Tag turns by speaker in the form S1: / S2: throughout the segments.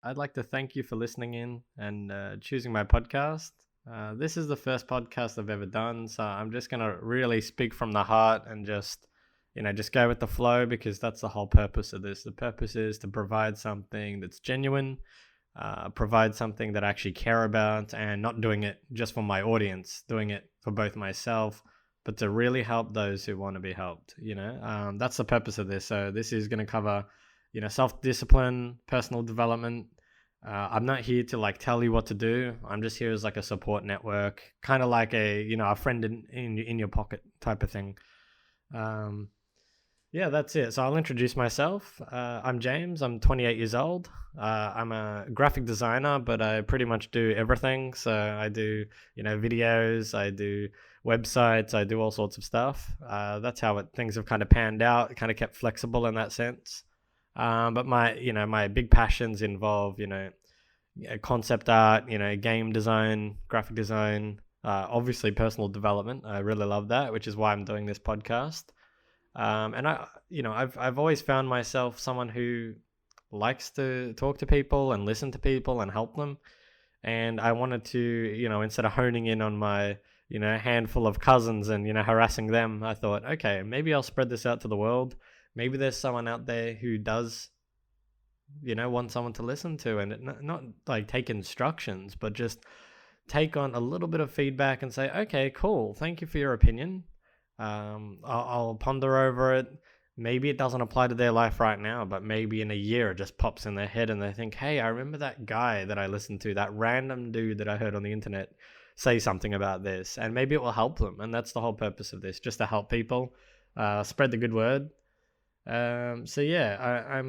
S1: I'd like to thank you for listening in and choosing my podcast. This is the first podcast I've ever done, so I'm just going to really speak from the heart and just go with the flow because that's the whole purpose of this. The purpose is to provide something that's genuine, provide something that I actually care about, and not doing it just for my audience, doing it for both myself, but to really help those who want to be helped. That's the purpose of this. So this is going to cover, self discipline, personal development. I'm not here to like tell you what to do. I'm just here as like a support network, kind of like a friend in your pocket type of thing. Um, yeah, that's it. So I'll introduce myself. I'm James. I'm 28 years old. I'm a graphic designer, but I pretty much do everything. So I do, videos. I do websites. I do all sorts of stuff. That's how things have kind of panned out. Kind of kept flexible in that sense. But my big passions involve, concept art, game design, graphic design, obviously personal development. I really love that, which is why I'm doing this podcast. And I've always found myself someone who likes to talk to people and listen to people and help them. And I wanted to, instead of honing in on my, handful of cousins and, harassing them, I thought, okay, maybe I'll spread this out to the world. Maybe there's someone out there who does, want someone to listen to and not like take instructions, but just take on a little bit of feedback and say, okay, cool. Thank you for your opinion. I'll ponder over it. Maybe it doesn't apply to their life right now, but maybe in a year it just pops in their head and they think, hey, I remember that guy that I listened to, that random dude that I heard on the internet say something about this, and maybe it will help them. And that's the whole purpose of this, just to help people, spread the good word. So yeah,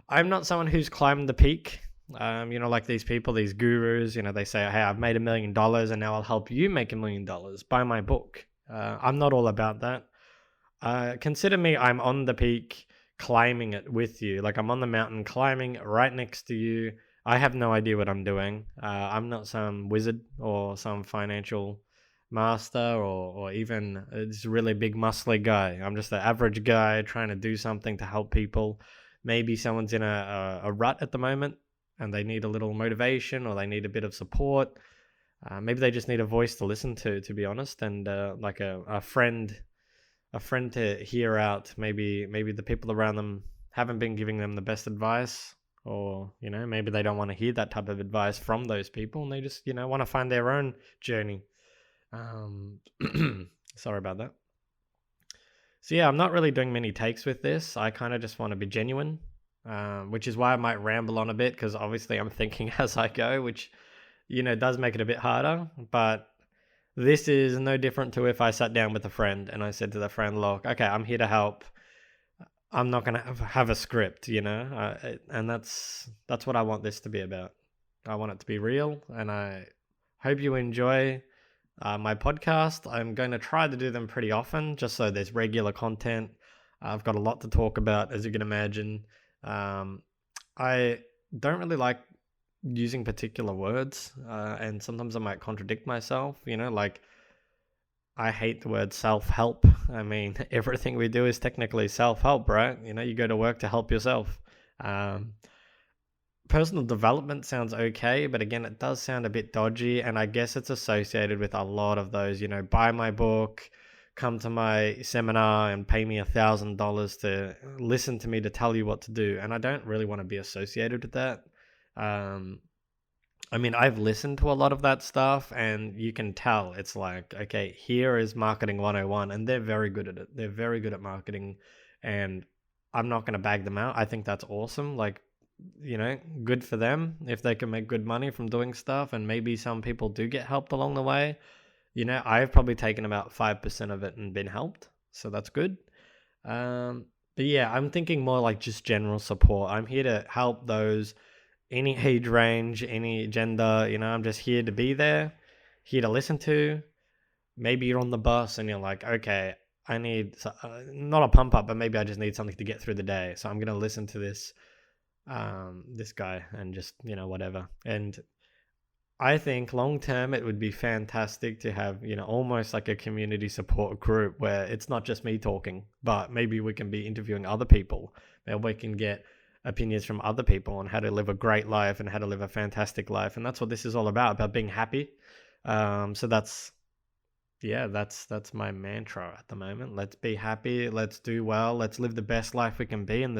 S1: I'm not someone who's climbed the peak. Like these people, these gurus, they say, hey, I've made $1 million and now I'll help you make $1 million. Buy my book. I'm not all about that. Consider me, I'm on the peak, climbing it with you. Like I'm on the mountain, climbing right next to you. I have no idea what I'm doing. I'm not some wizard or some financial master or even this really big muscly guy. I'm just an average guy trying to do something to help people. Maybe someone's in a rut at the moment and they need a little motivation or they need a bit of support. Maybe they just need a voice to listen to be honest, and like a friend to hear out. Maybe the people around them haven't been giving them the best advice, or maybe they don't want to hear that type of advice from those people, and they just want to find their own journey. Um, Sorry about that. So yeah, I'm not really doing many takes with this. I kind of just want to be genuine, which is why I might ramble on a bit because obviously I'm thinking as I go, which does make it a bit harder. But this is no different to if I sat down with a friend and I said to the friend, "Look, okay, I'm here to help. I'm not gonna have a script, and that's what I want this to be about. I want it to be real, and I hope you enjoy my podcast. I'm going to try to do them pretty often, just so there's regular content. I've got a lot to talk about, as you can imagine. Um, I don't really like using particular words, and sometimes I might contradict myself. Like I hate the word self-help. I mean, everything we do is technically self-help, right? You go to work to help yourself. Um, Personal development sounds okay, but again, it does sound a bit dodgy, and I guess it's associated with a lot of those, buy my book, come to my seminar and pay me $1,000 to listen to me to tell you what to do. And I don't really want to be associated with that. Um, I mean, I've listened to a lot of that stuff, and you can tell it's like, okay, here is marketing 101, and they're very good at it. They're very good at marketing, and I'm not going to bag them out. I think that's awesome. Like, good for them if they can make good money from doing stuff, and maybe some people do get helped along the way. I've probably taken about 5% of it and been helped, so that's good. But yeah, I'm thinking more like just general support. I'm here to help those, any age range, any gender. I'm just here to be there, here to listen to. Maybe you're on the bus and you're like, okay, I need not a pump up, but maybe I just need something to get through the day. So I'm gonna listen to this guy and just whatever. And I think long term it would be fantastic to have almost like a community support group where it's not just me talking, but maybe we can be interviewing other people. Maybe we can get opinions from other people on how to live a great life and how to live a fantastic life. And that's what this is all about being happy. So that's my mantra at the moment. Let's be happy, let's do well, let's live the best life we can be, and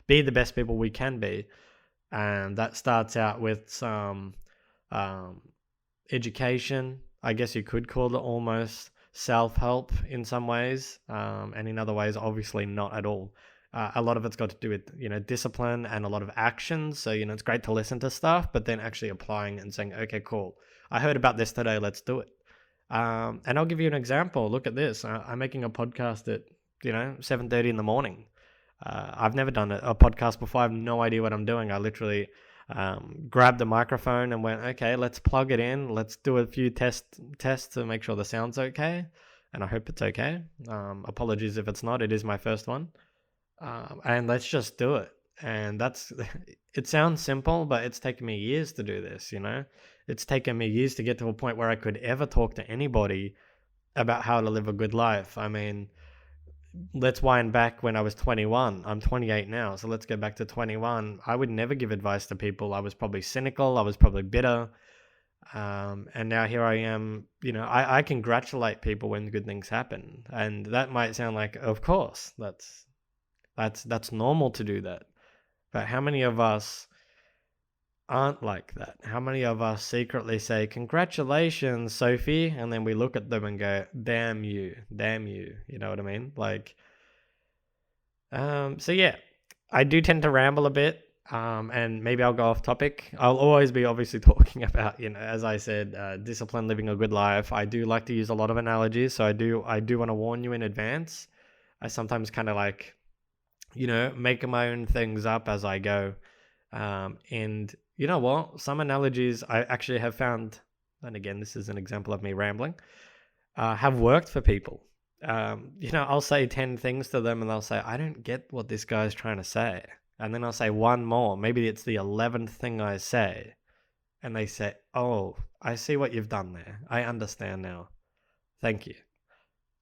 S1: be the best people we can be. And that starts out with some education, I guess you could call it, almost self-help in some ways, and in other ways obviously not at all. A lot of it's got to do with discipline and a lot of actions. So it's great to listen to stuff, but then actually applying and saying, okay, cool, I heard about this today, let's do it. And I'll give you an example. Look at this. I'm making a podcast at 7:30 in the morning. I've never done a podcast before. I have no idea what I'm doing. I literally grabbed the microphone and went, okay, let's plug it in. Let's do a few tests to make sure the sound's okay. And I hope it's okay. Apologies if it's not. It is my first one. And let's just do it. And it sounds simple, but it's taken me years to do this, It's taken me years to get to a point where I could ever talk to anybody about how to live a good life. I mean, let's wind back when I was 21. I'm 28 now, so let's go back to 21. I would never give advice to people. I was probably cynical. I was probably bitter. And now here I am, I congratulate people when good things happen. And that might sound like, of course, that's normal to do that. But how many of us aren't like that? How many of us secretly say, congratulations, Sophie, and then we look at them and go, damn you, you know what I mean? So yeah, I do tend to ramble a bit, and maybe I'll go off topic. I'll always be obviously talking about, as I said, discipline, living a good life. I do like to use a lot of analogies, so I do want to warn you in advance. I sometimes kind of make my own things up as I go. And you know what? Some analogies I actually have found, and again, this is an example of me rambling, have worked for people. I'll say 10 things to them and they'll say, I don't get what this guy's trying to say. And then I'll say one more. Maybe it's the 11th thing I say. And they say, oh, I see what you've done there. I understand now. Thank you.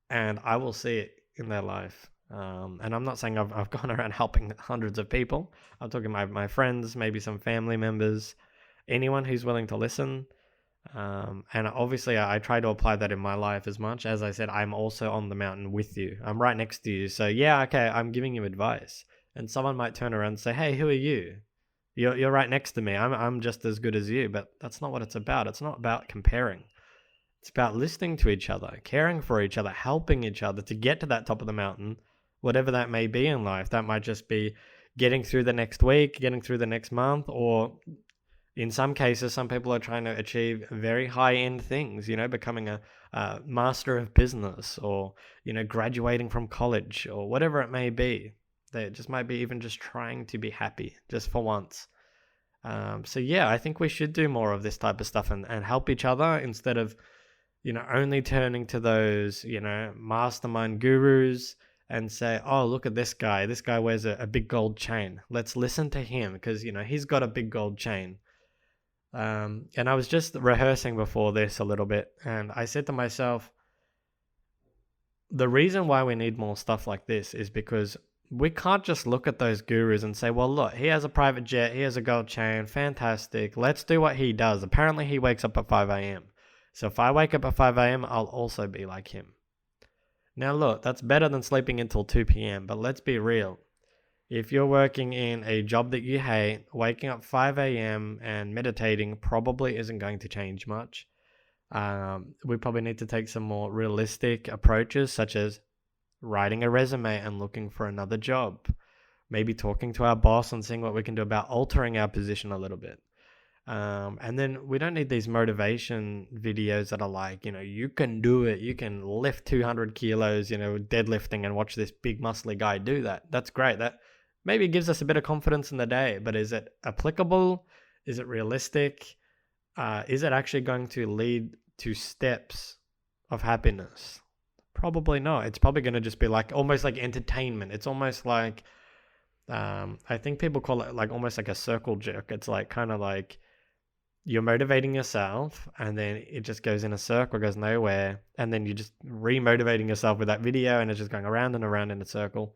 S1: And I will see it in their life. And I'm not saying I've gone around helping hundreds of people. I'm talking about my friends, maybe some family members, anyone who's willing to listen. And obviously I try to apply that in my life as much. As I said, I'm also on the mountain with you. I'm right next to you. So yeah, okay, I'm giving you advice. And someone might turn around and say, hey, who are you? You're right next to me. I'm just as good as you. But that's not what it's about. It's not about comparing. It's about listening to each other, caring for each other, helping each other to get to that top of the mountain. Whatever that may be in life, that might just be getting through the next week, getting through the next month, or in some cases, some people are trying to achieve very high-end things, becoming a master of business or, graduating from college or whatever it may be. They just might be even just trying to be happy just for once. So yeah, I think we should do more of this type of stuff and help each other instead of, only turning to those, mastermind gurus and say, oh, look at this guy. This guy wears a big gold chain. Let's listen to him because, he's got a big gold chain. And I was just rehearsing before this a little bit. And I said to myself, the reason why we need more stuff like this is because we can't just look at those gurus and say, well, look, he has a private jet. He has a gold chain. Fantastic. Let's do what he does. Apparently, he wakes up at 5 a.m. So if I wake up at 5 a.m., I'll also be like him. Now, look, that's better than sleeping until 2 p.m., but let's be real. If you're working in a job that you hate, waking up 5 a.m. and meditating probably isn't going to change much. We probably need to take some more realistic approaches, such as writing a resume and looking for another job. Maybe talking to our boss and seeing what we can do about altering our position a little bit. And then we don't need these motivation videos that are like, you can do it. You can lift 200 kilos, deadlifting and watch this big muscly guy do that. That's great. That maybe gives us a bit of confidence in the day, but is it applicable? Is it realistic? Is it actually going to lead to steps of happiness? Probably not. It's probably going to just be almost like entertainment. It's almost like, I think people call it almost like a circle jerk. It's kind of like, you're motivating yourself and then it just goes in a circle, goes nowhere. And then you're just re-motivating yourself with that video and it's just going around and around in a circle.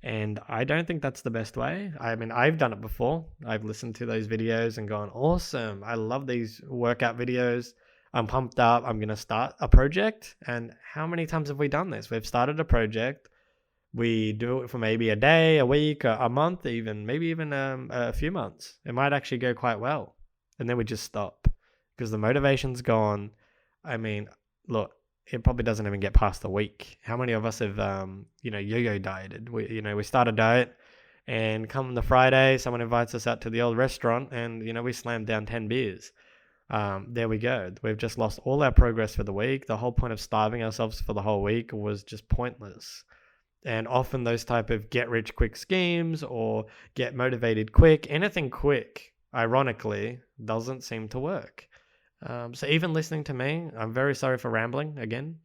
S1: And I don't think that's the best way. I mean, I've done it before. I've listened to those videos and gone, awesome. I love these workout videos. I'm pumped up. I'm going to start a project. And how many times have we done this? We've started a project. We do it for maybe a day, a week, a month, even maybe even a few months. It might actually go quite well. And then we just stop because the motivation's gone. I mean, look, it probably doesn't even get past a week. How many of us have, yo-yo dieted? We start a diet, and come the Friday, someone invites us out to the old restaurant, and we slam down 10 beers. There we go. We've just lost all our progress for the week. The whole point of starving ourselves for the whole week was just pointless. And often those type of get rich quick schemes or get motivated quick, anything quick, ironically, doesn't seem to work. So even listening to me, I'm very sorry for rambling again.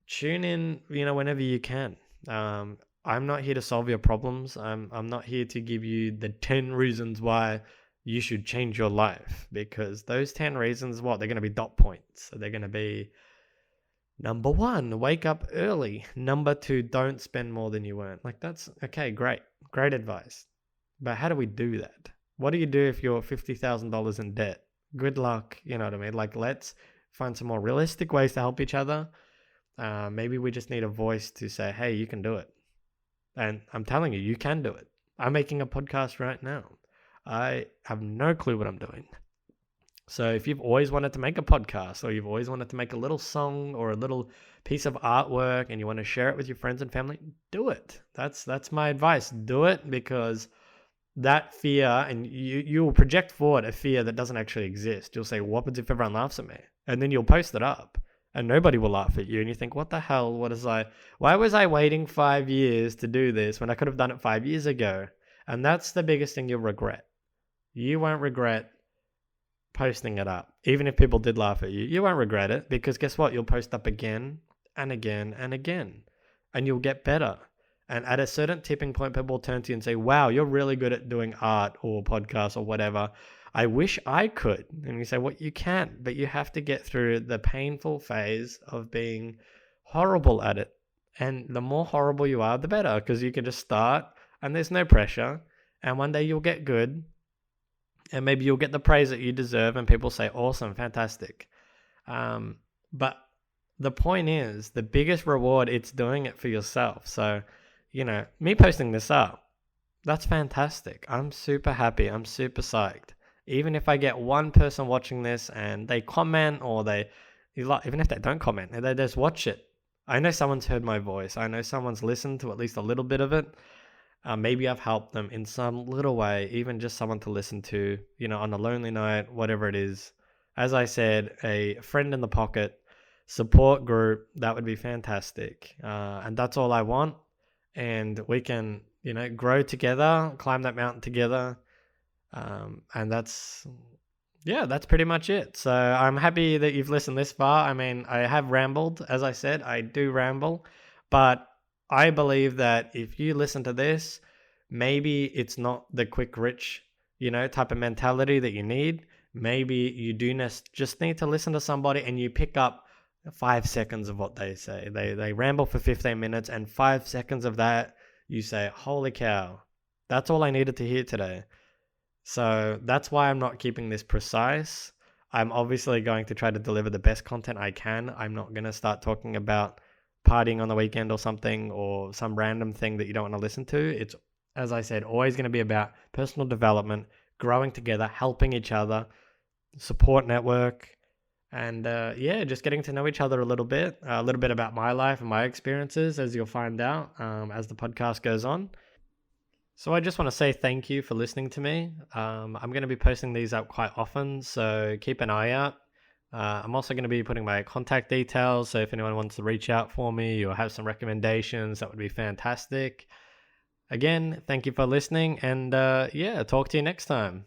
S1: Tune in, whenever you can. I'm not here to solve your problems. I'm not here to give you the 10 reasons why you should change your life, because those 10 reasons, they're going to be dot points. So they're going to be: number 1, wake up early. Number 2, don't spend more than you earn. Like, that's okay. Great advice. But how do we do that? What do you do if you're $50,000 in debt? Good luck. You know what I mean? Like, let's find some more realistic ways to help each other. Maybe we just need a voice to say, hey, you can do it. And I'm telling you can do it. I'm making a podcast right now. I have no clue what I'm doing. So if you've always wanted to make a podcast, or you've always wanted to make a little song or a little piece of artwork, and you want to share it with your friends and family, do it. That's my advice. Do it, because that fear, and you will project forward a fear that doesn't actually exist. You'll say, what happens if everyone laughs at me? And then you'll post it up and nobody will laugh at you. And you think, what the hell? Why was I waiting 5 years to do this when I could have done it 5 years ago? And that's the biggest thing you'll regret. You won't regret posting it up. Even if people did laugh at you, you won't regret it, because guess what? You'll post up again and again and again, and you'll get better. And at a certain tipping point, people will turn to you and say, wow, you're really good at doing art or podcasts or whatever. I wish I could. And you say, well, you can't, but you have to get through the painful phase of being horrible at it. And the more horrible you are, the better, because you can just start and there's no pressure. And one day you'll get good, and maybe you'll get the praise that you deserve, and people say, awesome, fantastic. But the point is, the biggest reward, it's doing it for yourself. So, me posting this up, that's fantastic. I'm super happy. I'm super psyched. Even if I get one person watching this and they comment, or even if they don't comment, they just watch it. I know someone's heard my voice. I know someone's listened to at least a little bit of it. Maybe I've helped them in some little way, even just someone to listen to, on a lonely night, whatever it is. As I said, a friend in the pocket, support group, that would be fantastic. And that's all I want. And we can, grow together, climb that mountain together. And that's pretty much it. So I'm happy that you've listened this far. I mean, I have rambled. As I said, I do ramble, but I believe that if you listen to this, maybe it's not the quick rich, type of mentality that you need. Maybe you do just need to listen to somebody and you pick up 5 seconds of what they say. They ramble for 15 minutes, and 5 seconds of that, you say, holy cow, that's all I needed to hear today. So that's why I'm not keeping this precise. I'm obviously going to try to deliver the best content I can. I'm not going to start talking about partying on the weekend or something, or some random thing that you don't want to listen to. It's, as I said, always going to be about personal development, growing together, helping each other, support network, and just getting to know each other a little bit about my life and my experiences, as you'll find out as the podcast goes on. So I just want to say thank you for listening to me. I'm going to be posting these up quite often, so keep an eye out. I'm also going to be putting my contact details, so if anyone wants to reach out for me or have some recommendations, that would be fantastic. Again, thank you for listening, and talk to you next time.